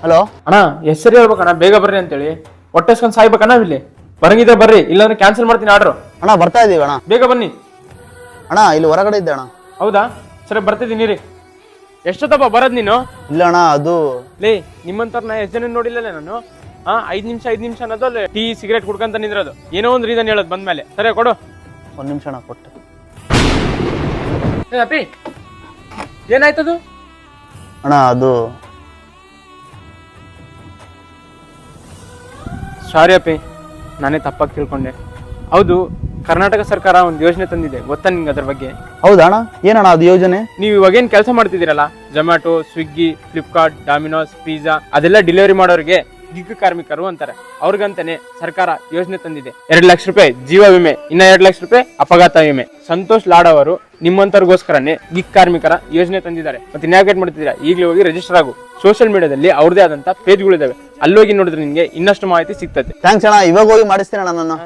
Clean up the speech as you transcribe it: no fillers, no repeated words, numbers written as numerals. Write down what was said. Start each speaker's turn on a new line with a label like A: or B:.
A: Hello
B: ಅಣ್ಣ ಎಷ್ಟು ಸರಿ ಹೇಳ್ಬೇಕಣ್ಣ ಬೇಗ ಬರ್ರಿ ಅಂತೇಳಿ ಹೊಟ್ಟೆಸ್ಕೊಂಡ್ ಸಾಯ್ಬೇಕಣ್ಣ ಇಲ್ಲಿ ಬರಂಗಿದ್ರೆ ಬರ್ರಿ ಇಲ್ಲಾಂದ್ರೆ ಕ್ಯಾನ್ಸಲ್ ಮಾಡ್ತೀನಿ ಆರ್ಡ್ರು.
A: ಅಣ್ಣ ಬರ್ತಾ ಇದೀವಿ ಅಣ್ಣ.
B: ಬೇಗ ಬನ್ನಿ.
A: ಅಣ್ಣ ಇಲ್ಲಿ ಹೊರಗಡೆ ಇದ್ದೆ ಅಣ್ಣ.
B: ಹೌದಾ ಸರಿ ಬರ್ತಿದ್ದೀನಿ ರೀ. ಎಷ್ಟೊತ್ತಪ್ಪ ಬರೋದ್ ನೀನು?
A: ಇಲ್ಲ ಅಣ್ಣ ಅದು
B: ಲೇ ನಿಮ್ಮಂತವ್ರನ್ನ ಎಷ್ಟು ಜನ ನೋಡಿಲ್ಲಲೇ ನಾನು. 5 ನಿಮಿಷ ಅನ್ನೋದು ಅಲ್ಲಿ ಟೀ ಸಿಗರೇಟ್ ಕುಡ್ಕಂತ ನಿಂದ್ರದು. ಏನೋ ಒಂದು ರೀಸನ್ ಹೇಳೋದು ಬಂದ್ಮೇಲೆ. ಸರಿ ಕೊಡು.
A: 1 ನಿಮಿಷ ಅಣ್ಣ ಕೊಟ್ಟೆ.
B: ಅಪ್ಪಿ ಏನಾಯ್ತದು?
A: ಅಣ್ಣ ಅದು
B: ಸಾರಿ ಅಪ್ಪಿ, ನಾನೇ ತಪ್ಪಾಗಿ ತಿಳ್ಕೊಂಡೆ. ಹೌದು, ಕರ್ನಾಟಕ ಸರ್ಕಾರ ಒಂದು ಯೋಜನೆ ತಂದಿದೆ, ಗೊತ್ತಾ ನಿಂಗೆ ಅದ್ರ ಬಗ್ಗೆ?
A: ಹೌದಾ ಅಣ್ಣ? ಏನಣ್ಣ ಅದು ಯೋಜನೆ?
B: ನೀವು ಇವಾಗ ಏನ್ ಕೆಲಸ ಮಾಡ್ತಿದ್ದೀರಲ್ಲ, ಜೊಮ್ಯಾಟೊ, ಸ್ವಿಗ್ಗಿ, ಫ್ಲಿಪ್ಕಾರ್ಟ್, ಡಾಮಿನೋಸ್, ಪಿಜ್ಜಾ ಅದೆಲ್ಲ ಡೆಲಿವರಿ ಮಾಡೋರಿಗೆ ಗಿಗ್ ಕಾರ್ಮಿಕರು ಅಂತಾರೆ. ಅವ್ರಿಗಂತಾನೆ ಸರ್ಕಾರ ಯೋಜನೆ ತಂದಿದೆ. 2 ಲಕ್ಷ ರೂಪಾಯಿ ಜೀವ ವಿಮೆ, ಇನ್ನ 2 ಲಕ್ಷ ರೂಪಾಯಿ ಅಪಘಾತ ವಿಮೆ. ಸಂತೋಷ್ ಲಾಡ್ ಅವರು ನಿಮ್ಮಂತವ್ರಿಗೋಸ್ಕರನೇ ಗಿಗ್ ಕಾರ್ಮಿಕರ ಯೋಜನೆ ತಂದಿದ್ದಾರೆ. ಮತ್ತೆ ಇನ್ಯಾಗೇಟ್ ಮಾಡ್ತಿದ್ದೀರಾ? ಈಗಲೇ ಹೋಗಿ ರಿಜಿಸ್ಟರ್ ಆಗು. ಸೋಷಿಯಲ್ ಮೀಡಿಯಾದಲ್ಲಿ ಅವ್ರದೇ ಆದಂತ ಪೇಜ್ಗಳಿದಾವೆ, ಅಲ್ಲೋಗಿ ನೋಡಿದ್ರೆ ನಿಮ್ಗೆ ಇನ್ನಷ್ಟು ಮಾಹಿತಿ ಸಿಗ್ತದೆ.
A: ಥ್ಯಾಂಕ್ಸ್ ಅಣ್ಣ, ಇವಾಗ ಹೋಗಿ ಮಾಡಿಸ್ತೀನಿ ಅಣ್ಣ ನಾನು.